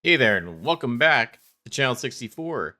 Hey there, and welcome back to Channel 64.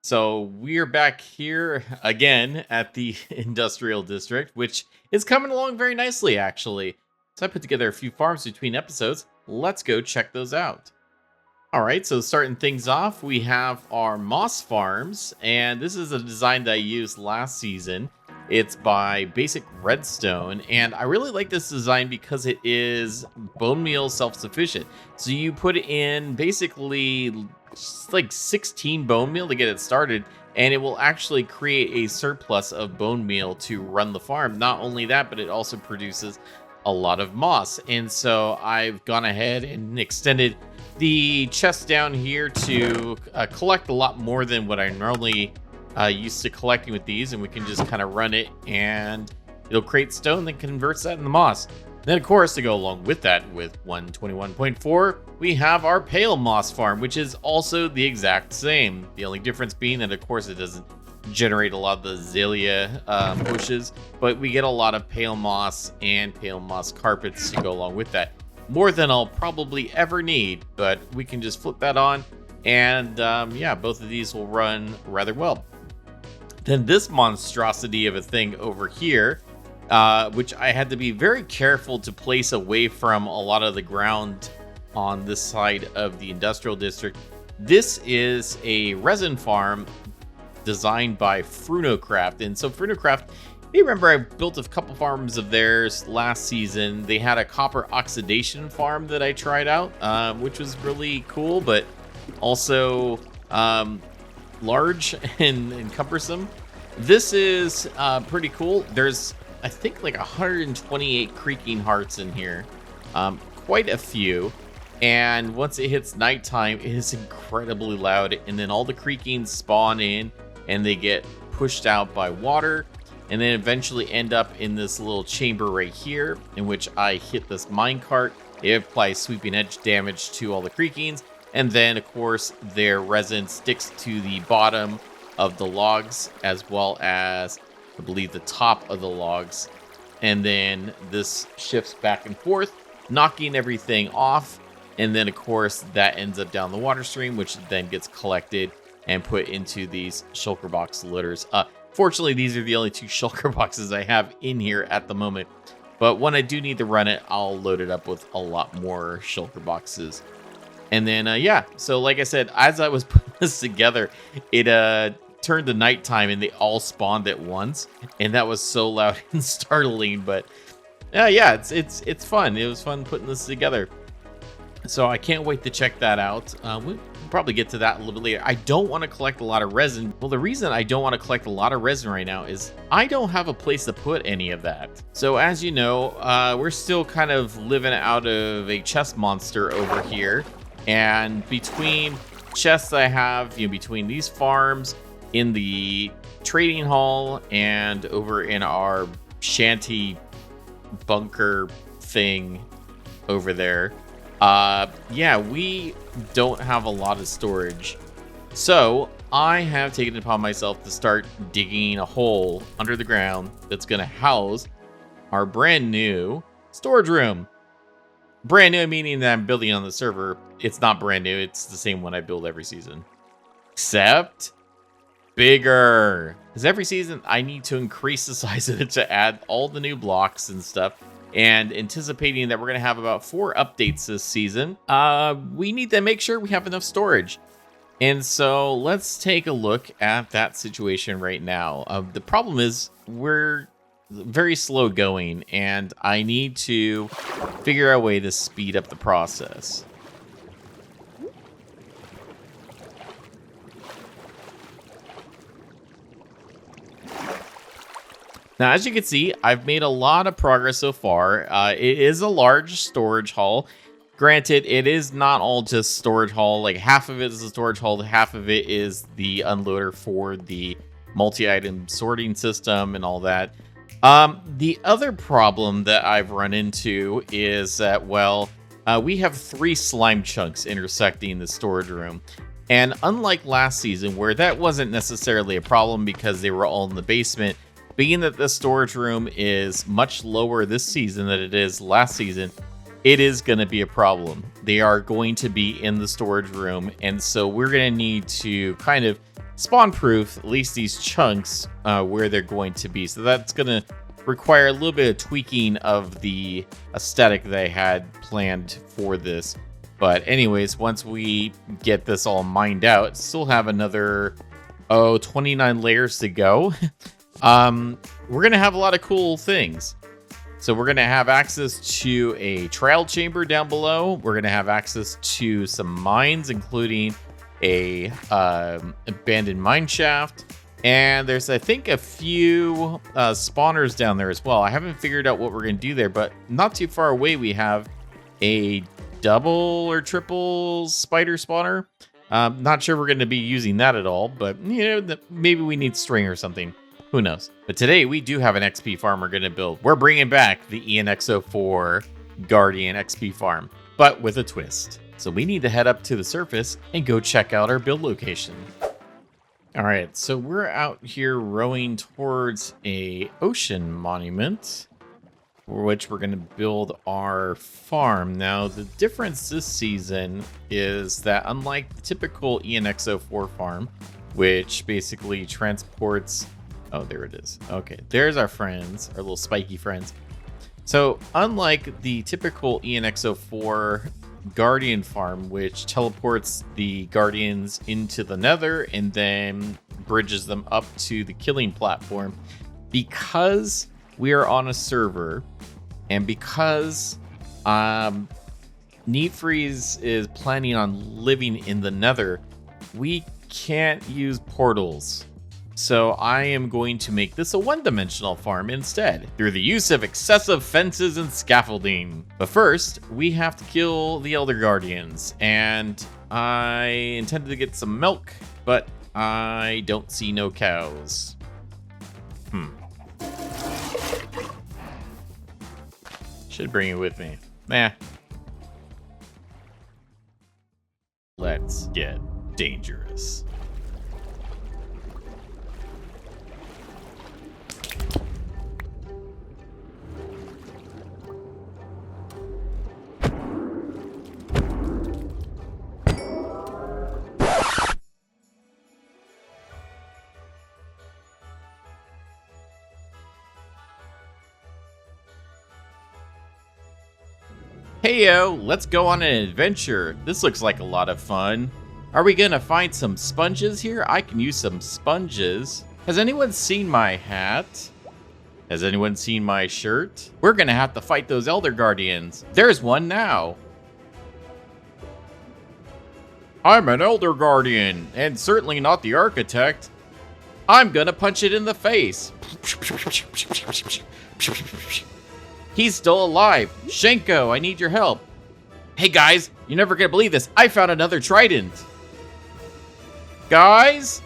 So, we're back here again at the Industrial District, which is coming along very nicely, actually. So, I put together a few farms between episodes. Let's go check those out. All right, so starting things off, we have our moss farms, and this is a design that I used last season. It's by BasicRedstone, and I really like this design because it is bone meal self-sufficient. So you put in basically like 16 bone meal to get it started, and it will actually create a surplus of bone meal to run the farm. Not only that, but it also produces a lot of moss. And so I've gone ahead and extended the chest down here to collect a lot more than what I normally used to collecting with these, and we can just kind of run it and it'll create stone that converts that into moss. Then, of course, to go along with that, with 121.4, we have our pale moss farm, which is also the exact same. The only difference being that, of course, it doesn't generate a lot of the azalea bushes, but we get a lot of pale moss and pale moss carpets to go along with that. More than I'll probably ever need, but we can just flip that on, and yeah, both of these will run rather well. Then this monstrosity of a thing over here, which I had to be very careful to place away from a lot of the ground on this side of the industrial district. This is a resin farm designed by FrunoCraft. And so FrunoCraft, you remember I built a couple farms of theirs last season. They had a copper oxidation farm that I tried out, which was really cool, but also large and cumbersome. This is pretty cool. There's, I think, like 128 creaking hearts in here, quite a few. And once it hits nighttime, it is incredibly loud. And then all the creakings spawn in and they get pushed out by water, and then eventually end up in this little chamber right here, in which I hit this minecart. It applies sweeping edge damage to all the creakings, and then, of course, their resin sticks to the bottom of the logs, as well as, I believe, the top of the logs. And then this shifts back and forth, knocking everything off. And then, of course, that ends up down the water stream, which then gets collected and put into these shulker box loaders. Fortunately, these are the only two shulker boxes I have in here at the moment. But when I do need to run it, I'll load it up with a lot more shulker boxes. And then, yeah, so like I said, as I was putting this together, it turned to nighttime and they all spawned at once. And that was so loud and startling. But yeah, it's fun. It was fun putting this together. So I can't wait to check that out. We'll probably get to that a little bit later. I don't want to collect a lot of resin. Well, the reason I don't want to collect a lot of resin right now is I don't have a place to put any of that. So as you know, we're still kind of living out of a chest monster over here. And between chests I have, between these farms, in the trading hall, and over in our shanty bunker thing over there, yeah, we don't have a lot of storage. So I have taken it upon myself to start digging a hole under the ground that's going to house our brand new storage room. Brand new meaning that I'm building on the server. It's not brand new. It's the same one I build every season, except bigger. Because every season I need to increase the size of it to add all the new blocks and stuff. And anticipating that we're going to have about 4 updates this season, we need to make sure we have enough storage. And so let's take a look at that situation right now. The problem is we're very slow going, and I need to figure out a way to speed up the process. Now, as you can see, I've made a lot of progress so far. It is a large storage hall. Granted, it is not all just storage hall. Like, half of it is a storage hall, half of it is the unloader for the multi-item sorting system and all that. The other problem that I've run into is that, well, we have 3 slime chunks intersecting the storage room. And unlike last season, where that wasn't necessarily a problem because they were all in the basement, being that the storage room is much lower this season than it is last season, it is going to be a problem. They are going to be in the storage room, and so we're going to need to kind of spawn proof at least these chunks where they're going to be. So that's going to require a little bit of tweaking of the aesthetic that I had planned for this. But anyways, once we get this all mined out, still have another 29 layers to go. We're going to have a lot of cool things. So we're going to have access to a trial chamber down below. We're going to have access to some mines, including a abandoned mine shaft. And there's, I think, a few spawners down there as well. I haven't figured out what we're going to do there, but not too far away we have a double or triple spider spawner. Not sure we're going to be using that at all, but you know, maybe we need string or something. Who knows? But today we do have an XP farm we're going to build. We're bringing back the ENX04 Guardian XP farm, but with a twist. So we need to head up to the surface and go check out our build location. All right, so we're out here rowing towards a ocean monument, for which we're going to build our farm. Now, the difference this season is that unlike the typical ENX04 farm, which basically transports... Oh, there it is. Okay, there's our friends, our little spiky friends. So, unlike the typical ENX04 Guardian farm, which teleports the Guardians into the Nether and then bridges them up to the killing platform, because we are on a server and because Neatfreeze is planning on living in the Nether, we can't use portals. So I am going to make this a one-dimensional farm instead, through the use of excessive fences and scaffolding. But first, we have to kill the Elder Guardians, and I intended to get some milk, but I don't see no cows. Should bring it with me. Nah. Let's get dangerous. Heyo, let's go on an adventure. This looks like a lot of fun. Are we gonna find some sponges here? I can use some sponges. Has anyone seen my hat? Has anyone seen my shirt? We're gonna have to fight those Elder Guardians. There's one now. I'm an Elder Guardian, and certainly not the architect. I'm gonna punch it in the face. He's still alive. Shenko, I need your help. Hey guys, you're never gonna believe this. I found another trident. Guys,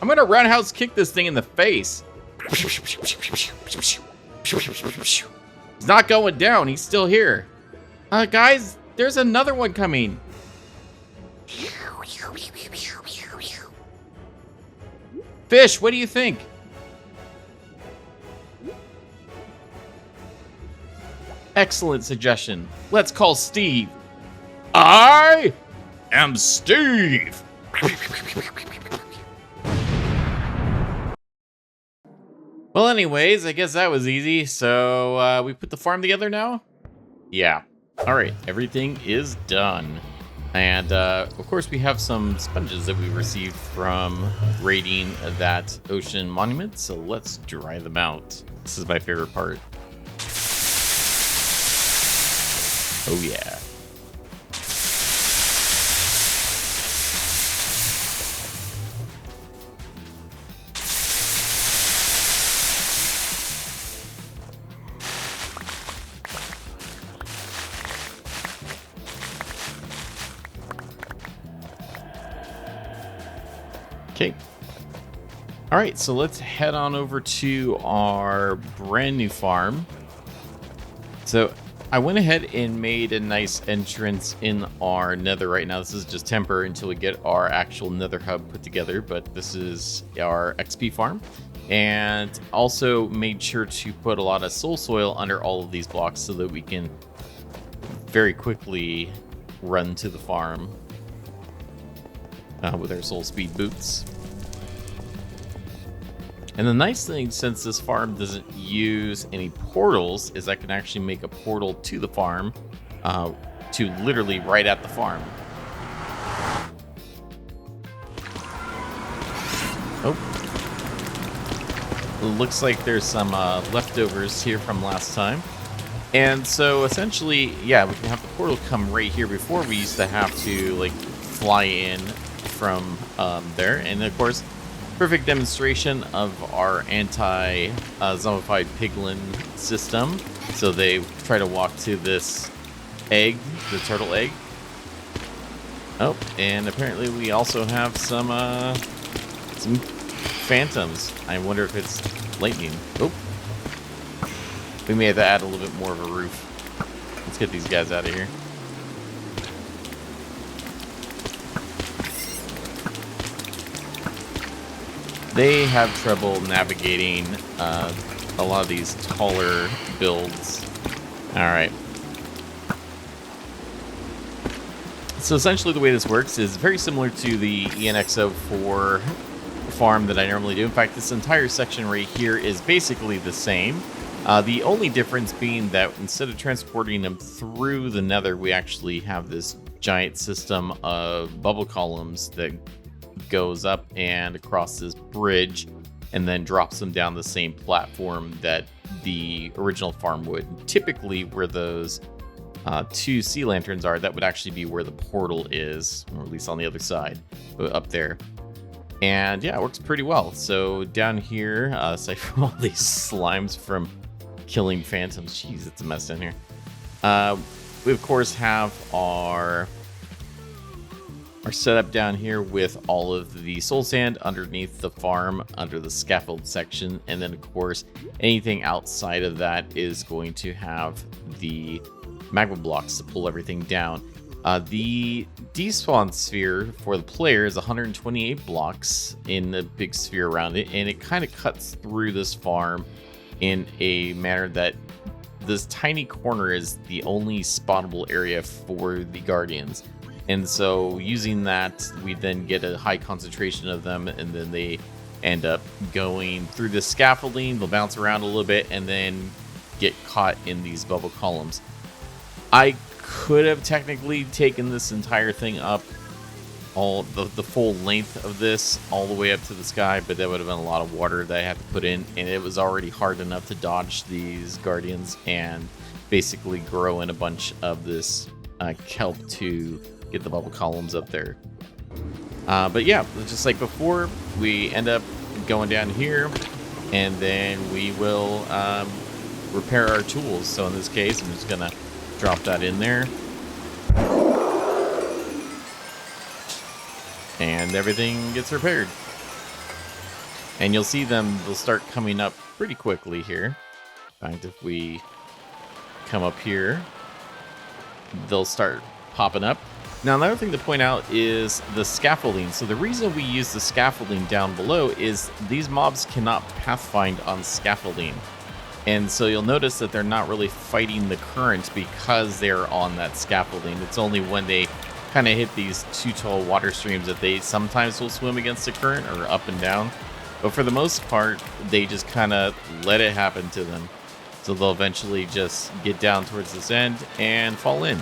I'm gonna roundhouse kick this thing in the face. He's not going down, he's still here. Guys, there's another one coming. Fish, what do you think? Excellent suggestion. Let's call Steve. I am Steve. Well, anyways, I guess that was easy. So we put the farm together now? Yeah. All right, everything is done. And of course, we have some sponges that we received from raiding that ocean monument. So let's dry them out. This is my favorite part. Oh yeah. Okay. All right, so let's head on over to our brand new farm. So I went ahead and made a nice entrance in our nether right now. This is just temporary until we get our actual nether hub put together, but this is our XP farm. And also made sure to put a lot of soul soil under all of these blocks so that we can very quickly run to the farm with our soul speed boots. And the nice thing, since this farm doesn't use any portals, is I can actually make a portal to the farm, to literally right at the farm. Oh. It looks like there's some leftovers here from last time. And so essentially, yeah, we can have the portal come right here before we used to have to like fly in from there. And of course, perfect demonstration of our anti-zombified piglin system. So they try to walk to this egg, the turtle egg. Oh, and apparently we also have some phantoms. I wonder if it's lightning. Oh, we may have to add a little bit more of a roof. Let's get these guys out of here. They have trouble navigating a lot of these taller builds. All right. So essentially the way this works is very similar to the ENXO4 farm that I normally do. In fact, this entire section right here is basically the same. The only difference being that instead of transporting them through the Nether, we actually have this giant system of bubble columns that goes up and across this bridge and then drops them down the same platform that the original farm would. Typically, where those two sea lanterns are, that would actually be where the portal is, or at least on the other side, up there. And yeah, it works pretty well. So down here, aside from all these slimes from killing phantoms, jeez, it's a mess down here. We of course have our setup down here with all of the soul sand underneath the farm, under the scaffold section, and then of course anything outside of that is going to have the magma blocks to pull everything down. The despawn sphere for the player is 128 blocks in the big sphere around it, and it kind of cuts through this farm in a manner that this tiny corner is the only spawnable area for the guardians. And so using that, we then get a high concentration of them, and then they end up going through the scaffolding. They'll bounce around a little bit and then get caught in these bubble columns. I could have technically taken this entire thing up, all the full length of this, all the way up to the sky, but that would have been a lot of water that I had to put in, and it was already hard enough to dodge these guardians and basically grow in a bunch of this kelp to get the bubble columns up there. But yeah, just like before, we end up going down here, and then we will repair our tools. So in this case, I'm just gonna drop that in there, and everything gets repaired. And you'll see them, they'll start coming up pretty quickly here. In fact, if we come up here, they'll start popping up. Now, another thing to point out is the scaffolding. So the reason we use the scaffolding down below is these mobs cannot pathfind on scaffolding. And so you'll notice that they're not really fighting the current because they're on that scaffolding. It's only when they kind of hit these too tall water streams that they sometimes will swim against the current or up and down. But for the most part, they just kind of let it happen to them. So they'll eventually just get down towards this end and fall in.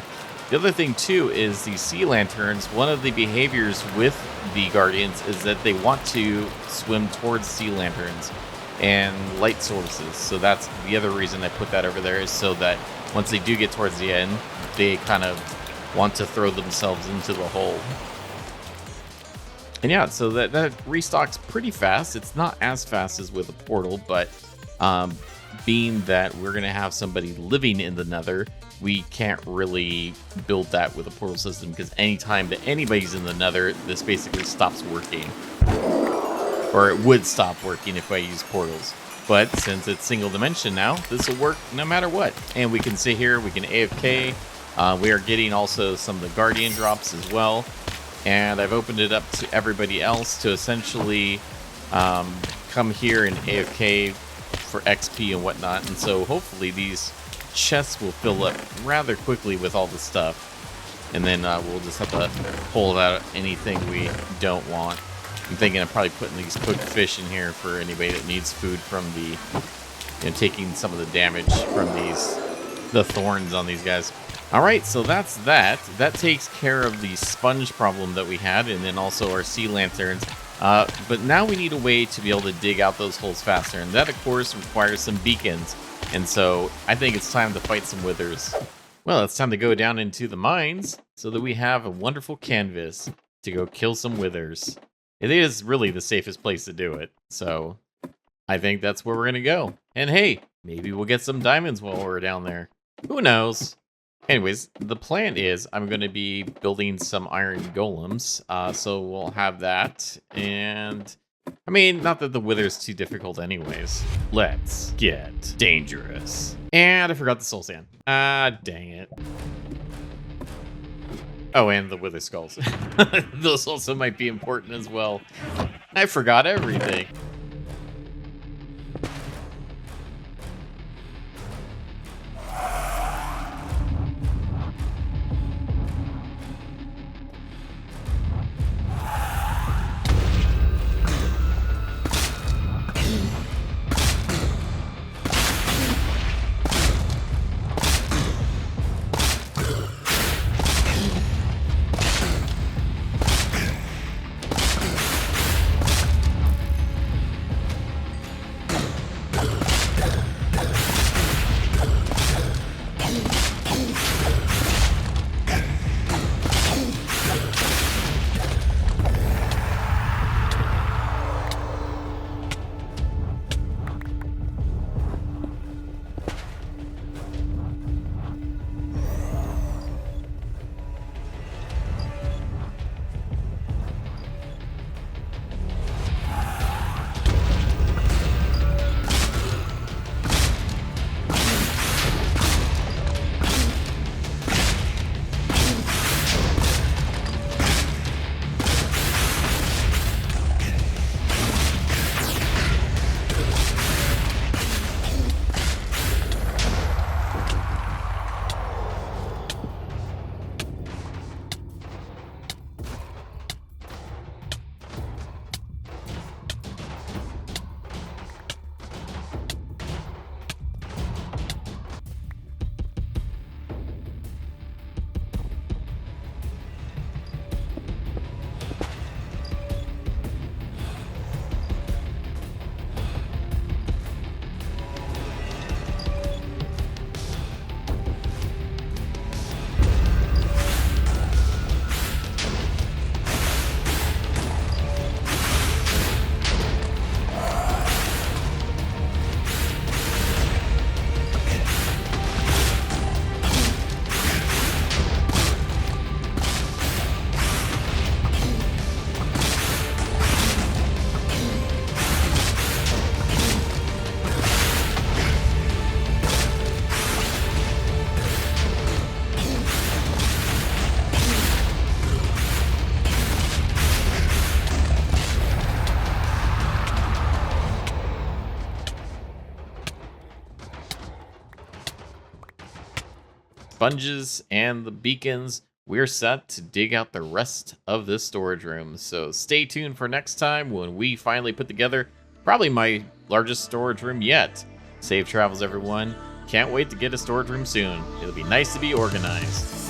The other thing, too, is the sea lanterns. One of the behaviors with the guardians is that they want to swim towards sea lanterns and light sources. So that's the other reason I put that over there, is so that once they do get towards the end, they kind of want to throw themselves into the hole. And yeah, so that restocks pretty fast. It's not as fast as with a portal, but being that we're going to have somebody living in the Nether, we can't really build that with a portal system, because anytime that anybody's in the Nether, this basically stops working. Or it would stop working if I use portals. But since it's single dimension now, this will work no matter what. And we can sit here, we can AFK. We are getting also some of the guardian drops as well. And I've opened it up to everybody else to essentially come here and AFK for XP and whatnot. And so hopefully these chests will fill up rather quickly with all the stuff. And then we'll just have to pull out anything we don't want. I'm thinking of probably putting these cooked fish in here for anybody that needs food from the, taking some of the damage from the thorns on these guys. All right, so that's that. That takes care of the sponge problem that we had, and then also our sea lanterns. But now we need a way to be able to dig out those holes faster, and that, of course, requires some beacons. And so I think it's time to fight some withers. Well, it's time to go down into the mines so that we have a wonderful canvas to go kill some withers. It is really the safest place to do it, so I think that's where we're going to go. And hey, maybe we'll get some diamonds while we're down there. Who knows? Anyways, the plan is I'm going to be building some iron golems, so we'll have that. And I mean, not that the wither's too difficult anyways. Let's get dangerous. And I forgot the soul sand. Ah, dang it. Oh, and the wither skulls. Those also might be important as well. I forgot everything. Sponges and the beacons, we're set to dig out the rest of this storage room. So stay tuned for next time when we finally put together probably my largest storage room yet. Safe travels, everyone. Can't wait to get a storage room soon. It'll be nice to be organized.